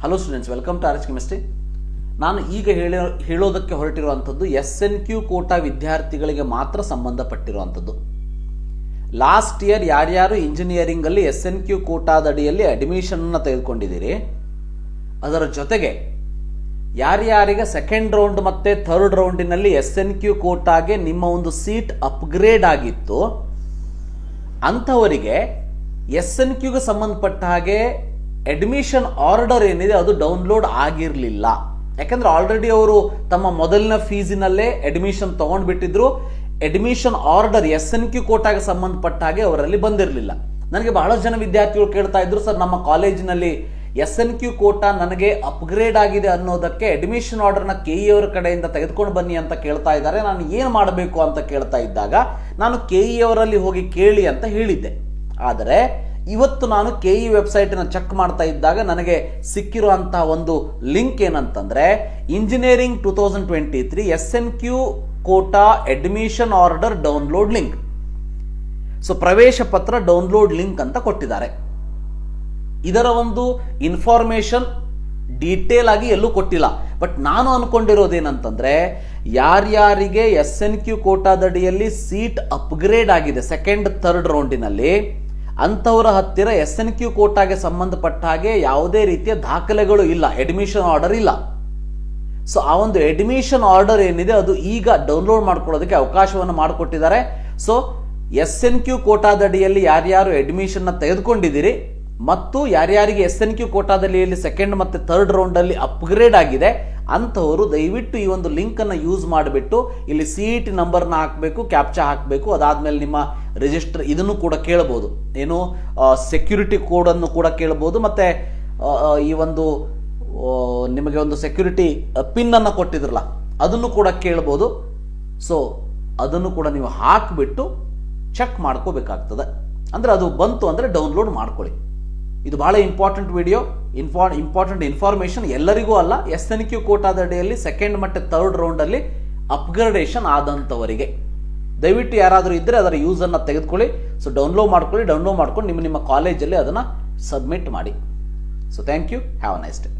Hello students, welcome to RH chemistry. ನಾನು ಈಗ ಹೇಳೋದಕ್ಕೆ ಹೊರಟಿರುವಂಥದ್ದು SNQ ಕೋಟಾ ವಿದ್ಯಾರ್ಥಿಗಳಿಗೆ ಮಾತ್ರ ಸಂಬಂಧಪಟ್ಟಿರುವಂಥದ್ದು. ಲಾಸ್ಟ್ ಇಯರ್ ಯಾರ್ಯಾರು ಇಂಜಿನಿಯರಿಂಗ್ ಅಲ್ಲಿ SNQ ಕೋಟಾದಡಿಯಲ್ಲಿ ಅಡ್ಮಿಷನ್ ಅನ್ನು ತೆಗೆದುಕೊಂಡಿದ್ದೀರಿ, ಅದರ ಜೊತೆಗೆ ಯಾರ್ಯಾರಿಗೆ ಸೆಕೆಂಡ್ ರೌಂಡ್ ಮತ್ತೆ ಥರ್ಡ್ ರೌಂಡಿನಲ್ಲಿ SNQ ಕೋಟಾಗೆ ನಿಮ್ಮ ಒಂದು ಸೀಟ್ ಅಪ್ಗ್ರೇಡ್ ಆಗಿತ್ತು ಅಂಥವರಿಗೆ SNQಗೆ ಸಂಬಂಧಪಟ್ಟ ಹಾಗೆ ಅಡ್ಮಿಷನ್ ಆರ್ಡರ್ ಏನಿದೆ ಅದು ಡೌನ್ಲೋಡ್ ಆಗಿರಲಿಲ್ಲ. ಯಾಕಂದ್ರೆ ಆಲ್ರೆಡಿ ಅವರು ತಮ್ಮ ಮೊದಲಿನ ಫೀಸಿನಲ್ಲೇ ಅಡ್ಮಿಷನ್ ತಗೊಂಡ್ಬಿಟ್ಟಿದ್ರು. ಅಡ್ಮಿಷನ್ ಆರ್ಡರ್ SNQ ಕೋಟಾಗೆ ಸಂಬಂಧಪಟ್ಟ ಹಾಗೆ ಅವರಲ್ಲಿ ಬಂದಿರಲಿಲ್ಲ. ನನಗೆ ಬಹಳಷ್ಟು ಜನ ವಿದ್ಯಾರ್ಥಿಗಳು ಕೇಳ್ತಾ ಇದ್ರು, ಸರ್ ನಮ್ಮ ಕಾಲೇಜಿನಲ್ಲಿ SNQ ಕೋಟಾ ನನಗೆ ಅಪ್ಗ್ರೇಡ್ ಆಗಿದೆ ಅನ್ನೋದಕ್ಕೆ ಅಡ್ಮಿಷನ್ ಆರ್ಡರ್ನ KE ಅವರ ಕಡೆಯಿಂದ ತೆಗೆದುಕೊಂಡು ಬನ್ನಿ ಅಂತ ಕೇಳ್ತಾ ಇದ್ದಾರೆ, ನಾನು ಏನು ಮಾಡಬೇಕು ಅಂತ ಕೇಳ್ತಾ ಇದ್ದಾಗ ನಾನು KE ಅವರಲ್ಲಿ ಹೋಗಿ ಕೇಳಿ ಅಂತ ಹೇಳಿದ್ದೆ. ಆದರೆ ಇವತ್ತು ನಾನು KE ವೆಬ್ಸೈಟ್ನ ಚೆಕ್ ಮಾಡ್ತಾ ಇದ್ದಾಗ ನನಗೆ ಸಿಕ್ಕಿರುವಂತಹ ಒಂದು ಲಿಂಕ್ ಏನಂತಂದ್ರೆ engineering 2023 SNQ quota admission order download link. So ಪ್ರವೇಶ ಪತ್ರ ಡೌನ್ಲೋಡ್ ಲಿಂಕ್ ಅಂತ ಕೊಟ್ಟಿದ್ದಾರೆ. ಇದರ ಒಂದು ಇನ್ಫಾರ್ಮೇಶನ್ ಡೀಟೇಲ್ ಆಗಿ ಎಲ್ಲೂ ಕೊಟ್ಟಿಲ್ಲ. ಬಟ್ ನಾನು ಅನ್ಕೊಂಡಿರೋದೇನಂತಂದ್ರೆ ಯಾರ್ಯಾರಿಗೆ SNQ ಕೋಟಾದಡಿಯಲ್ಲಿ ಸೀಟ್ ಅಪ್ಗ್ರೇಡ್ ಆಗಿದೆ ಸೆಕೆಂಡ್ ಥರ್ಡ್ ರೌಂಡಿನಲ್ಲಿ ಅಂಥವರ ಹತ್ತಿರ SNQ ಕೋಟಾಗೆ ಸಂಬಂಧಪಟ್ಟ ಹಾಗೆ ಯಾವುದೇ ರೀತಿಯ ದಾಖಲೆಗಳು ಇಲ್ಲ, ಅಡ್ಮಿಷನ್ ಆರ್ಡರ್ ಇಲ್ಲ. ಸೊ ಆ ಒಂದು ಅಡ್ಮಿಷನ್ ಆರ್ಡರ್ ಏನಿದೆ ಅದು ಈಗ ಡೌನ್ಲೋಡ್ ಮಾಡ್ಕೊಳ್ಳೋದಕ್ಕೆ ಅವಕಾಶವನ್ನು ಮಾಡಿಕೊಟ್ಟಿದ್ದಾರೆ. ಸೊ SNQ ಕೋಟಾದಡಿಯಲ್ಲಿ ಯಾರ್ಯಾರು ಅಡ್ಮಿಷನ್ ನ ತೆಗೆದುಕೊಂಡಿದ್ದೀರಿ ಮತ್ತು ಯಾರ್ಯಾರಿಗೆ SNQ ಕೋಟಾದಲ್ಲಿ ಸೆಕೆಂಡ್ ಮತ್ತೆ ಥರ್ಡ್ ರೌಂಡ್ ಅಲ್ಲಿ ಅಪ್ಗ್ರೇಡ್ ಆಗಿದೆ ಅಂಥವರು ದಯವಿಟ್ಟು ಈ ಒಂದು ಲಿಂಕ್ ಅನ್ನು ಯೂಸ್ ಮಾಡಿಬಿಟ್ಟು ಇಲ್ಲಿ CET ನಂಬರ್ನ ಹಾಕಬೇಕು, ಕ್ಯಾಪ್ಚಾ ಹಾಕಬೇಕು. ಅದಾದ್ಮೇಲೆ ನಿಮ್ಮ ರಿಜಿಸ್ಟರ್ ಇದನ್ನು ಕೂಡ ಕೇಳಬಹುದು, ಏನು ಸೆಕ್ಯೂರಿಟಿ ಕೋಡ್ ಅನ್ನು ಕೂಡ ಕೇಳಬಹುದು, ಮತ್ತೆ ಈ ಒಂದು ನಿಮಗೆ ಒಂದು ಸೆಕ್ಯೂರಿಟಿ ಪಿನ್ ಅನ್ನು ಕೊಟ್ಟಿದ್ರಲ್ಲ ಅದನ್ನು ಕೂಡ ಕೇಳಬಹುದು. ಸೊ ಅದನ್ನು ಕೂಡ ನೀವು ಹಾಕಿಬಿಟ್ಟು ಚೆಕ್ ಮಾಡ್ಕೋಬೇಕಾಗ್ತದೆ. ಅಂದ್ರೆ ಅದು ಬಂತು ಅಂದ್ರೆ ಡೌನ್ಲೋಡ್ ಮಾಡ್ಕೊಳ್ಳಿ. ಇದು ಬಹಳ ಇಂಪಾರ್ಟೆಂಟ್ ವಿಡಿಯೋ, ಇಂಪಾರ್ಟೆಂಟ್ ಇನ್ಫಾರ್ಮೇಶನ್ ಎಲ್ಲರಿಗೂ ಅಲ್ಲ, SNQ ಕೋಟಾದಡಿಯಲ್ಲಿ ಸೆಕೆಂಡ್ ಮತ್ತೆ ಥರ್ಡ್ ರೌಂಡ್ ಅಲ್ಲಿ ಅಪ್ಗ್ರೇಡೇಷನ್ ಆದಂತವರಿಗೆ. ದಯವಿಟ್ಟು ಯಾರಾದರೂ ಇದ್ರೆ ಅದರ ಯೂಸ್ ಅನ್ನ ತೆಗೆದುಕೊಳ್ಳಿ. ಸೊ ಡೌನ್ಲೋಡ್ ಮಾಡ್ಕೊಂಡು ನಿಮ್ಮ ಕಾಲೇಜಲ್ಲಿ ಅದನ್ನ ಸಬ್ಮಿಟ್ ಮಾಡಿ. So thank you, have a nice day.